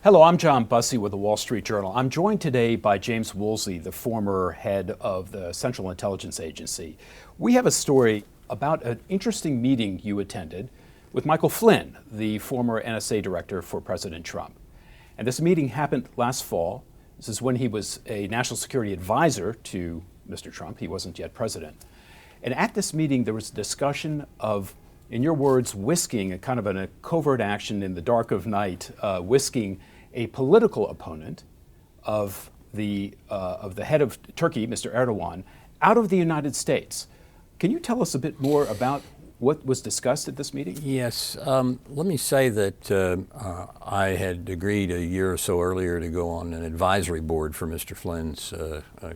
Hello, I'm John Bussey with the Wall Street Journal. I'm joined today by James Woolsey, the former head of the Central Intelligence Agency. We have a story about an interesting meeting you attended with Michael Flynn, the former NSA director for President Trump. And this meeting happened last fall. This is when he was a national security advisor to Mr. Trump. He wasn't yet president. And at this meeting, there was a discussion of, in your words, whisking, a kind of a covert action in the dark of night, whisking a political opponent of the head of Turkey, Mr. Erdogan, out of the United States. Can you tell us a bit more about what was discussed at this meeting? Yes. Let me say that I had agreed a year or so earlier to go on an advisory board for Mr. Flynn's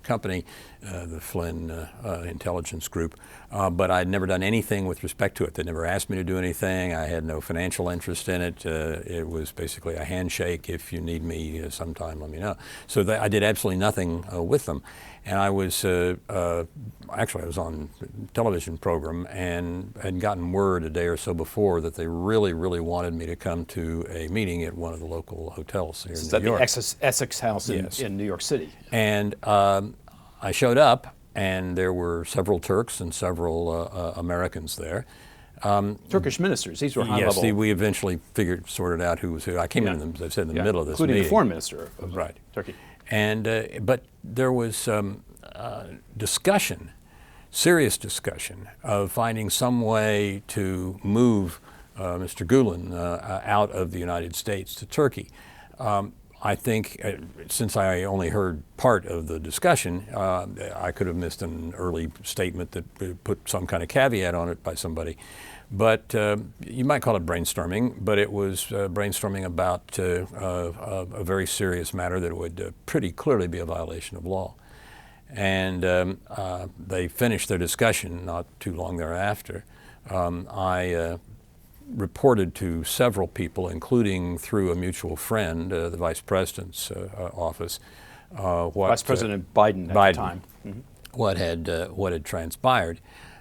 company, the Flynn Intelligence Group, but I'd never done anything with respect to it. They never asked me to do anything. I had no financial interest in it. It was basically a handshake. If you need me sometime, let me know. So I did absolutely nothing with them. And I was, actually I was on a television program and had gotten word a day or so before that they really, really wanted me to come to a meeting at one of the local hotels here in New York. The Essex House in New York City. And I showed up, and there were several Turks and several Americans there. Turkish ministers, these were high level. Yes, we eventually sorted out who was who. I came in, as I said, in the middle of this including meeting. The foreign minister of Turkey. And but there was discussion, serious discussion, of finding some way to move Mr. Gulen out of the United States to Turkey. I think, since I only heard part of the discussion, I could have missed an early statement that put some kind of caveat on it by somebody. But you might call it brainstorming, but it was brainstorming about a very serious matter that would pretty clearly be a violation of law. And they finished their discussion not too long thereafter. I reported to several people, including through a mutual friend, the Vice President's office, Vice President Biden at the time. Mm-hmm. what had transpired.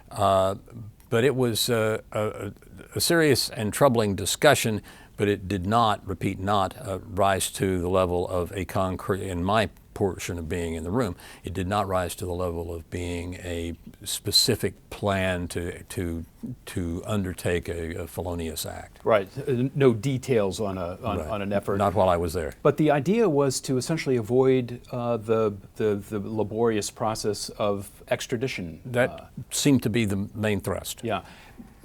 But it was a serious and troubling discussion, but it did not, repeat, not rise to the level of a concrete, in my portion of being in the room, it did not rise to the level of being a specific plan to undertake a felonious act. Right. No details on an effort. Not while I was there. But the idea was to essentially avoid the laborious process of extradition. That seemed to be the main thrust. Yeah.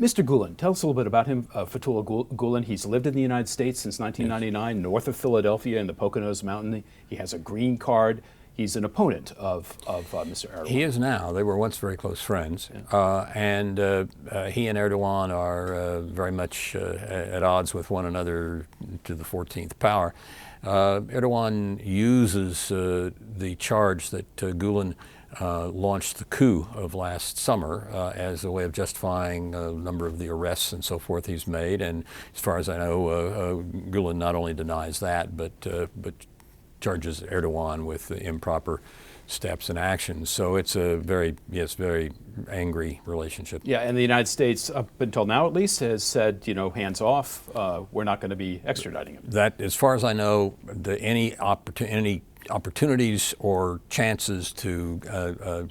Mr. Gulen, tell us a little bit about him. Fethullah Gulen, he's lived in the United States since 1999, north of Philadelphia in the Poconos Mountain. He has a green card. He's an opponent of Mr. Erdogan. He is now. They were once very close friends. Yeah. And he and Erdogan are very much at odds with one another to the 14th power. Erdogan uses the charge that Gulen launched the coup of last summer as a way of justifying a number of the arrests and so forth he's made. And as far as I know, Gulen not only denies that, but charges Erdogan with improper steps and actions. So it's a very angry relationship. Yeah, and the United States, up until now at least, has said, hands off, we're not going to be extraditing him. That, as far as I know, any opportunities or chances to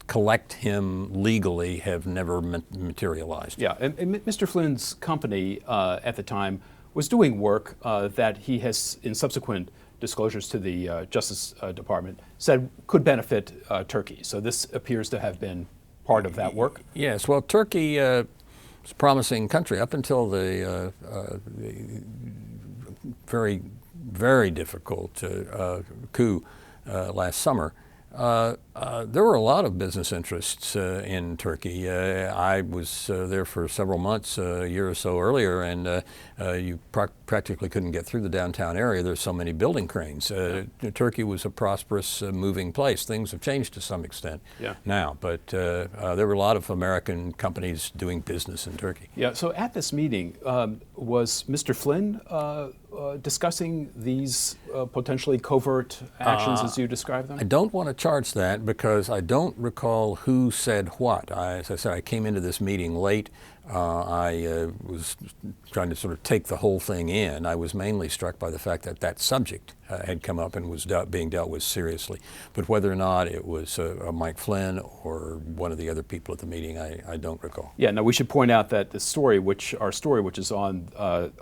collect him legally have never materialized. Yeah, and Mr. Flynn's company at the time was doing work that he has, in subsequent disclosures to the Justice Department, said could benefit Turkey. So this appears to have been part of that work. Yes, well, Turkey is a promising country up until the very, very difficult coup last summer. There were a lot of business interests in Turkey. I was there for several months a year or so earlier, and you practically couldn't get through the downtown area. There's so many building cranes. Turkey was a prosperous, moving place. Things have changed to some extent now, but there were a lot of American companies doing business in Turkey. Yeah, so at this meeting, was Mr. Flynn discussing these potentially covert actions as you describe them? I don't want to charge that because I don't recall who said what. As I said, I came into this meeting late. I was trying to sort of take the whole thing in. I was mainly struck by the fact that that subject had come up and was being dealt with seriously. But whether or not it was Mike Flynn or one of the other people at the meeting, I don't recall. Yeah, now we should point out that the story, which is on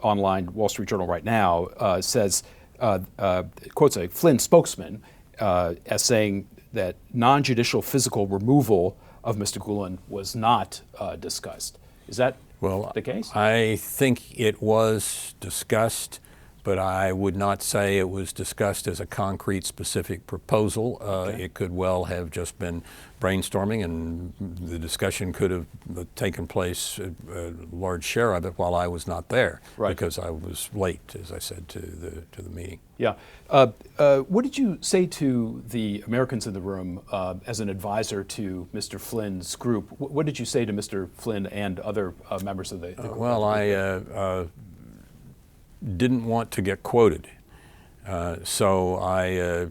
online Wall Street Journal right now, says, quotes a Flynn spokesman as saying that non-judicial physical removal of Mr. Gulen was not discussed. Is that the case? I think it was discussed, but I would not say it was discussed as a concrete, specific proposal. It could well have just been brainstorming, and the discussion could have taken place, a large share of it, while I was not there, because I was late, as I said, to the meeting. Yeah. What did you say to the Americans in the room as an advisor to Mr. Flynn's group? What did you say to Mr. Flynn and other members of the group? Well, I didn't want to get quoted, so I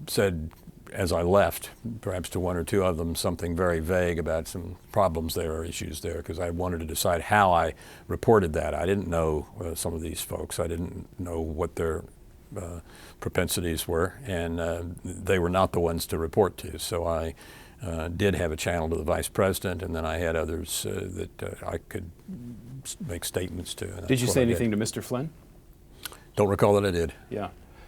said, as I left, perhaps to one or two of them, something very vague about some problems there or issues there, because I wanted to decide how I reported that. I didn't know some of these folks. I didn't know what their propensities were, and they were not the ones to report to. So I did have a channel to the vice president, and then I had others that I could make statements to. Did you say anything to Mr. Flynn? Don't recall that I did. Yeah.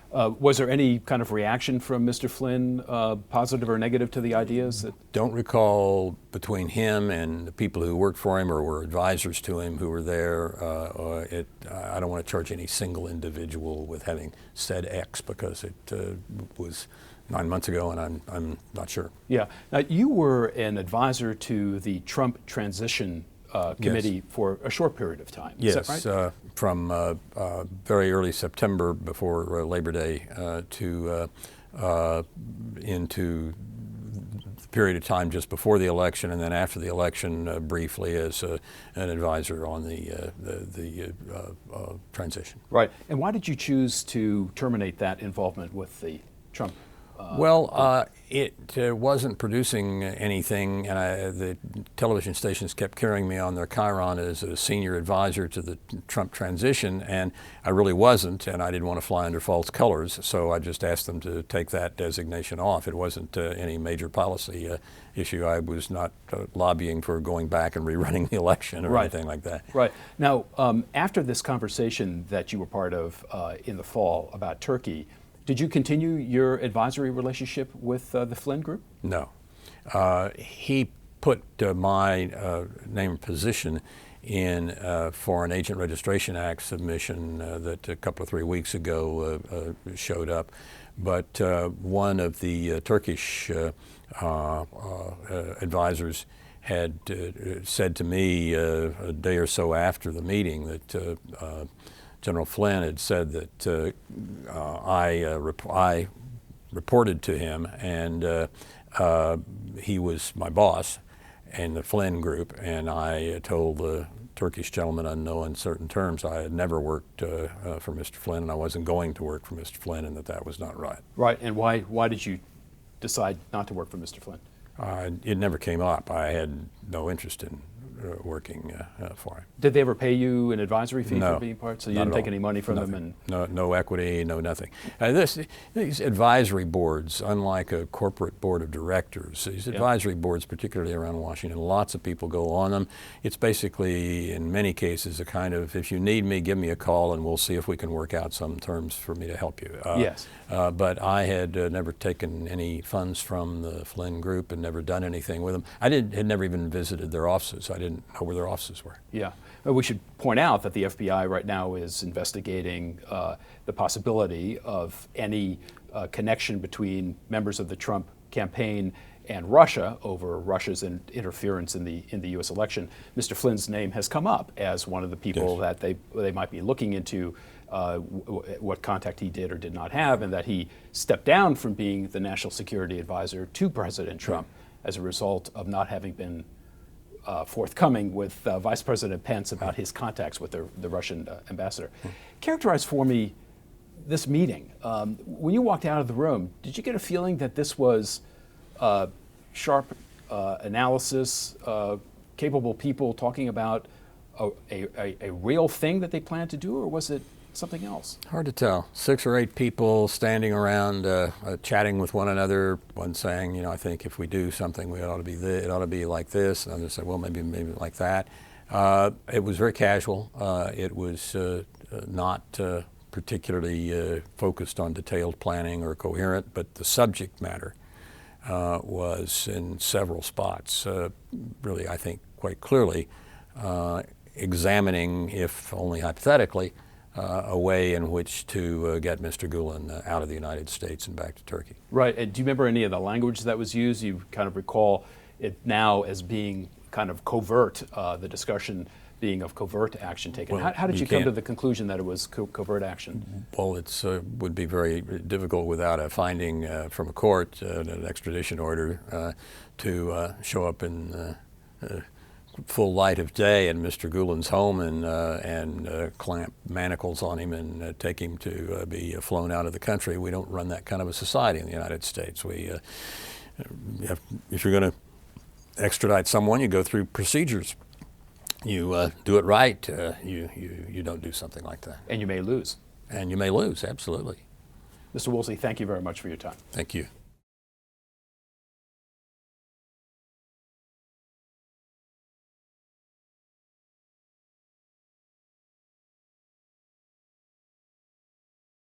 Was there any kind of reaction from Mr. Flynn, positive or negative, to the ideas? Don't recall between him and the people who worked for him or were advisors to him who were there. I don't want to charge any single individual with having said X, because it was 9 months ago, and I'm not sure. Yeah. Now, you were an advisor to the Trump transition committee for a short period of time. Yes, is that right? From very early September before Labor Day to into the period of time just before the election, and then after the election briefly as an advisor on the transition. Right. And why did you choose to terminate that involvement with the Trump? It wasn't producing anything, and the television stations kept carrying me on their chyron as a senior advisor to the Trump transition, and I really wasn't, and I didn't want to fly under false colors, so I just asked them to take that designation off. It wasn't any major policy issue. I was not lobbying for going back and rerunning the election or anything like that. Right. Now, after this conversation that you were part of in the fall about Turkey, did you continue your advisory relationship with the Flynn Group? No. He put my name and position in for an Agent Registration Act submission that a couple of 3 weeks ago showed up. But one of the Turkish advisors had said to me a day or so after the meeting that General Flynn had said that I reported to him, and he was my boss in the Flynn Group, and I told the Turkish gentleman on no uncertain terms I had never worked for Mr. Flynn, and I wasn't going to work for Mr. Flynn, and that was not right. Right, and why did you decide not to work for Mr. Flynn? It never came up. I had no interest in working for him. Did they ever pay you an advisory fee for being part? So you didn't take any money from them? And no equity, no nothing. These advisory boards, unlike a corporate board of directors, these advisory boards, particularly around Washington, lots of people go on them. It's basically, in many cases, a kind of, if you need me, give me a call and we'll see if we can work out some terms for me to help you. Yes. But I had never taken any funds from the Flynn Group and never done anything with them. I had never even visited their offices. I didn't know where their offices were. Yeah. We should point out that the FBI right now is investigating the possibility of any connection between members of the Trump campaign and Russia over Russia's interference in the U.S. election. Mr. Flynn's name has come up as one of the people that they might be looking into what contact he did or did not have, and that he stepped down from being the national security advisor to President Trump as a result of not having been forthcoming with Vice President Pence about his contacts with the Russian ambassador. Characterize for me this meeting. When you walked out of the room, did you get a feeling that this was sharp analysis, capable people talking about a real thing that they planned to do, or was it something else? Hard to tell. 6 or 8 people standing around chatting with one another, one saying, you know, I think if we do something, it ought to be like this, and others say, well, maybe like that. It was very casual. It was not particularly focused on detailed planning or coherent, but the subject matter was in several spots, really, I think, quite clearly examining, if only hypothetically, a way in which to get Mr. Gulen out of the United States and back to Turkey. Right. And do you remember any of the language that was used? You kind of recall it now as being kind of covert, the discussion being of covert action taken. Well, how did you come to the conclusion that it was covert action? Well, it would be very difficult without a finding from a court, an extradition order, to show up in full light of day in Mr. Gulen's home and clamp manacles on him and take him to be flown out of the country. We don't run that kind of a society in the United States. If you're going to extradite someone, you go through procedures. You do it right. You don't do something like that. And you may lose. And you may lose, absolutely. Mr. Woolsey, thank you very much for your time. Thank you.